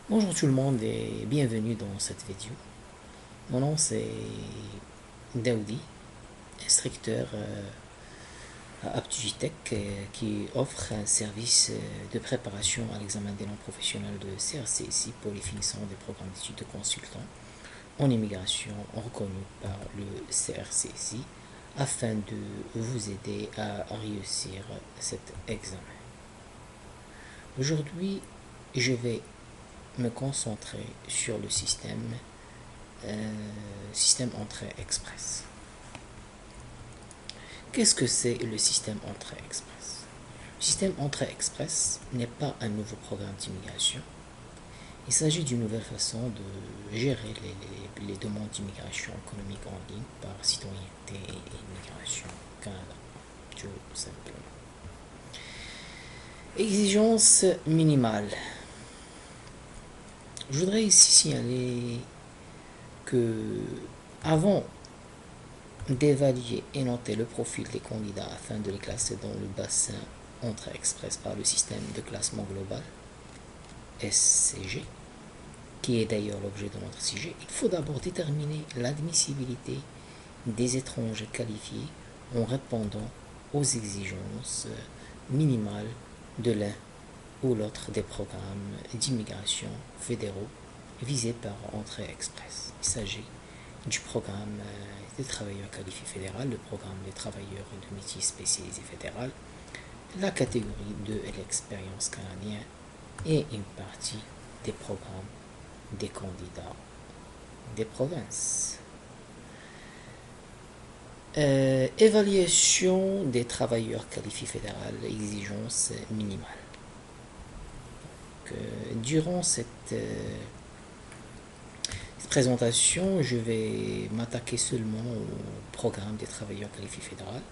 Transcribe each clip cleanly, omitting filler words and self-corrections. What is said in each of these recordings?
Bonjour tout le monde et bienvenue dans cette vidéo. Mon nom c'est Daoudi, instructeur à Aptugitech qui offre un service de préparation à l'examen des langues professionnelles de CRCSI pour les finissants des programmes d'études de consultants en immigration reconnus par le CRCSI afin de vous aider à réussir cet examen. Aujourd'hui, je vais me concentrer sur le système entrée express. Qu'est-ce que c'est le système entrée express? Le système entrée express n'est pas un nouveau programme d'immigration. Il s'agit d'une nouvelle façon de gérer les demandes d'immigration économique en ligne par citoyenneté et immigration Canada, tout simplement. Exigence minimale. Je voudrais ici signaler que avant d'évaluer et noter le profil des candidats afin de les classer dans le bassin entrée express par le système de classement global SCG, qui est d'ailleurs l'objet de notre sujet, il faut d'abord déterminer l'admissibilité des étrangers qualifiés en répondant aux exigences minimales de l'un ou l'autre des programmes d'immigration fédéraux visés par entrée express. Il s'agit du programme des travailleurs qualifiés fédéral, le programme des travailleurs de métiers spécialisés fédéral, la catégorie de l'expérience canadienne et une partie des programmes des candidats des provinces. Évaluation des travailleurs qualifiés fédéral, exigence minimale. Durant cette présentation, je vais m'attaquer seulement au programme des travailleurs qualifiés fédéral.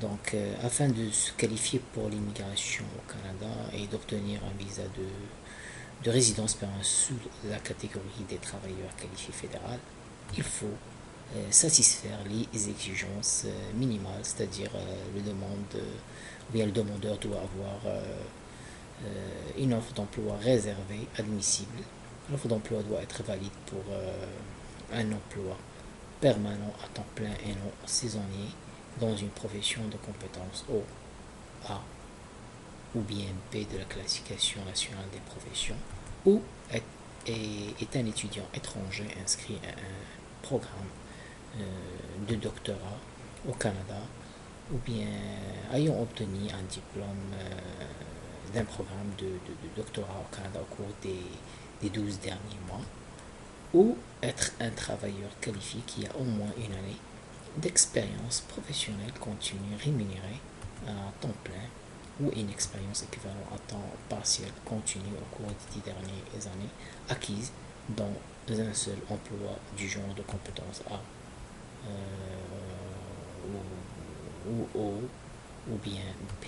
Donc, afin de se qualifier pour l'immigration au Canada et d'obtenir un visa de résidence permanente sous la catégorie des travailleurs qualifiés fédéral, il faut satisfaire les exigences minimales, c'est-à-dire le demandeur doit avoir une offre d'emploi réservée, admissible. L'offre d'emploi doit être valide pour un emploi permanent à temps plein et non saisonnier dans une profession de compétences O, A ou bien B de la classification nationale des professions, ou est un étudiant étranger inscrit à un programme de doctorat au Canada, ou bien ayant obtenu un diplôme d'un programme de doctorat au Canada au cours des 12 derniers mois, ou être un travailleur qualifié qui a au moins une année d'expérience professionnelle continue rémunérée à temps plein ou une expérience équivalente à temps partiel continu au cours des 10 dernières années acquises dans un seul emploi du genre de compétence A ou O ou bien B.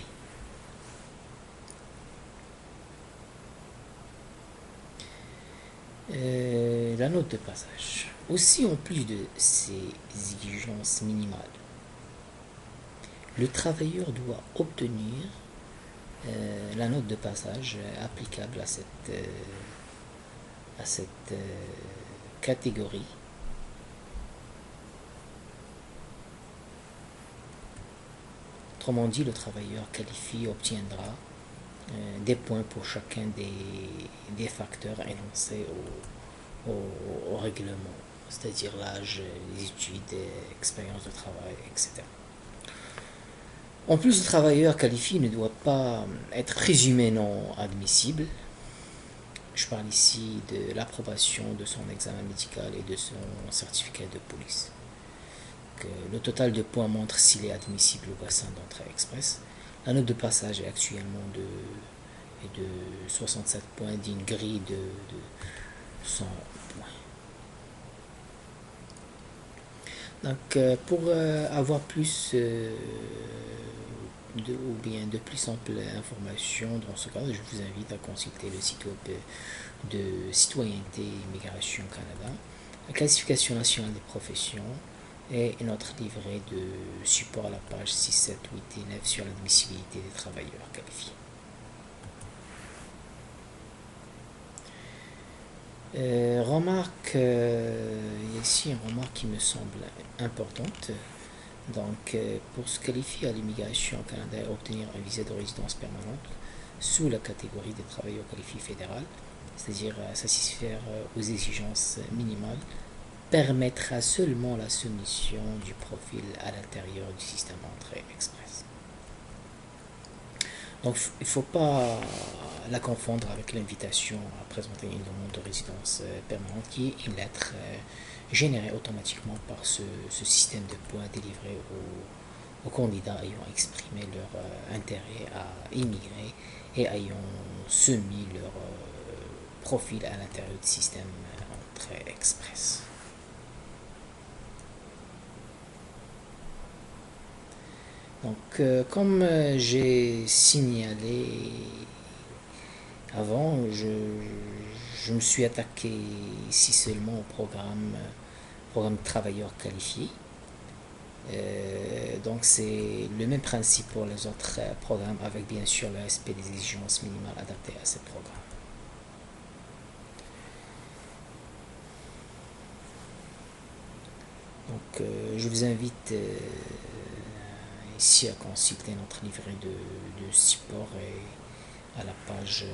La note de passage. Aussi, en plus de ces exigences minimales, le travailleur doit obtenir la note de passage applicable à cette catégorie. Autrement dit, le travailleur qualifié obtiendra des points pour chacun des facteurs énoncés au règlement, c'est-à-dire l'âge, les études, l'expérience de travail, etc. En plus, le travailleur qualifié ne doit pas être présumé non admissible. Je parle ici de l'approbation de son examen médical et de son certificat de police. Le total de points montre s'il est admissible au bassin d'entrée express. La note de passage est actuellement de 67 points d'une grille de 100 points. Donc, pour avoir plus de plus amples informations dans ce cadre, je vous invite à consulter le site web de Citoyenneté et Immigration Canada, la classification nationale des professions et notre livret de support à la page 6, 7, 8 et 9 sur l'admissibilité des travailleurs qualifiés. Il y a ici une remarque qui me semble importante. Donc, pour se qualifier à l'immigration au Canada et obtenir un visa de résidence permanente sous la catégorie des travailleurs qualifiés fédéral, c'est-à-dire satisfaire aux exigences minimales, permettra seulement la soumission du profil à l'intérieur du système entrée express. Donc il ne faut pas la confondre avec l'invitation à présenter une demande de résidence permanente qui est une lettre générée automatiquement par ce système de points délivrés aux candidats ayant exprimé leur intérêt à immigrer et ayant soumis leur profil à l'intérieur du système entrée express. Donc, comme j'ai signalé avant, je me suis attaqué ici seulement au programme travailleurs qualifiés. Donc, c'est le même principe pour les autres programmes, avec bien sûr le respect des exigences minimales adaptées à ces programmes. Donc, je vous invite ici à consulter notre livret de support et à la page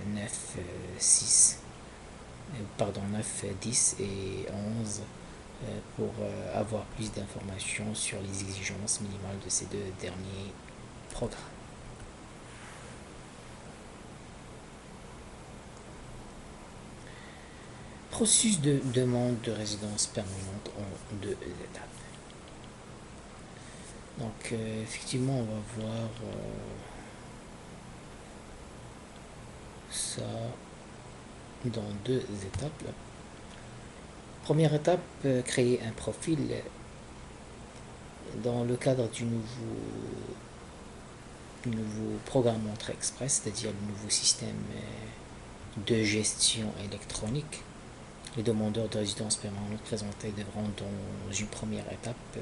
9, 6, pardon, 9, 10 et 11 pour avoir plus d'informations sur les exigences minimales de ces deux derniers programmes. Processus de demande de résidence permanente en 2 étapes. Donc effectivement on va voir ça dans 2 étapes. Première étape, créer un profil dans le cadre du nouveau programme Entrée Express, c'est-à-dire le nouveau système de gestion électronique. Les demandeurs de résidence permanente présentés devront dans une première étape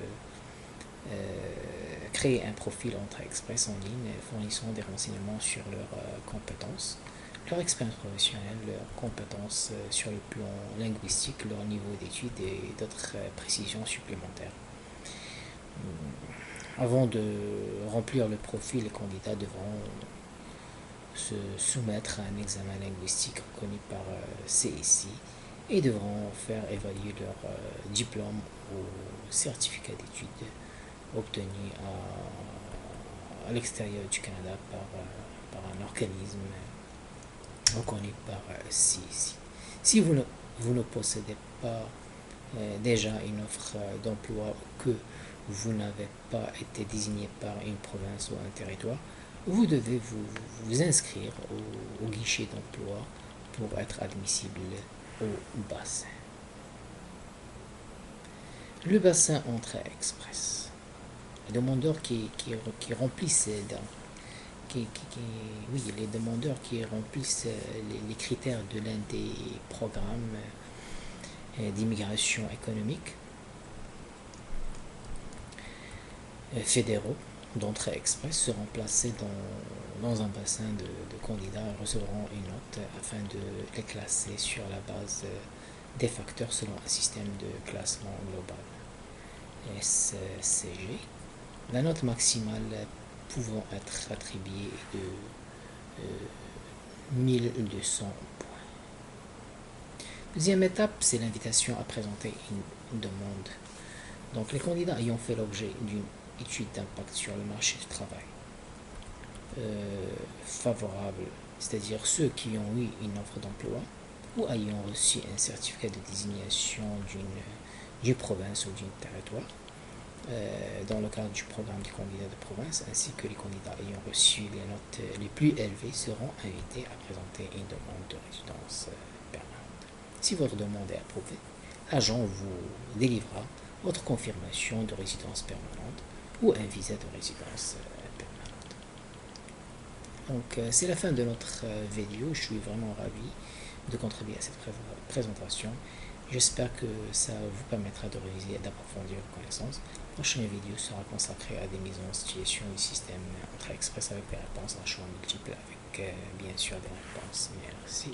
créer un profil Entrée Express en ligne fournissant des renseignements sur leurs compétences, leur expérience professionnelle, leurs compétences sur le plan linguistique, leur niveau d'études et d'autres précisions supplémentaires. Avant de remplir le profil, les candidats devront se soumettre à un examen linguistique reconnu par CSI et devront faire évaluer leur diplôme ou certificat d'études obtenu à l'extérieur du Canada par un organisme reconnu par CSI. Si vous ne possédez pas déjà une offre d'emploi ou que vous n'avez pas été désigné par une province ou un territoire, vous devez vous inscrire au guichet d'emploi pour être admissible au bassin. Le bassin Entrée Express. Les demandeurs qui remplissent les demandeurs qui remplissent les critères de l'un des programmes d'immigration économique fédéraux d'entrée express seront placés dans un bassin de candidats et recevront une note afin de les classer sur la base des facteurs selon un système de classement global SCG. La note maximale pouvant être attribuée de 1200 points. Deuxième étape, c'est l'invitation à présenter une demande. Donc les candidats ayant fait l'objet d'une étude d'impact sur le marché du travail favorable, c'est-à-dire ceux qui ont eu une offre d'emploi ou ayant reçu un certificat de désignation d'une province ou d'un territoire dans le cadre du programme des candidats de province, ainsi que les candidats ayant reçu les notes les plus élevées seront invités à présenter une demande de résidence permanente. Si votre demande est approuvée, l'agent vous délivrera votre confirmation de résidence permanente ou un visa de résidence permanente. Donc c'est la fin de notre vidéo. Je suis vraiment ravi de contribuer à cette présentation. J'espère que ça vous permettra de réviser et d'approfondir vos connaissances. La prochaine vidéo sera consacrée à des mises en situation du système Entrée Express avec des réponses à choix multiples avec bien sûr des réponses. Merci.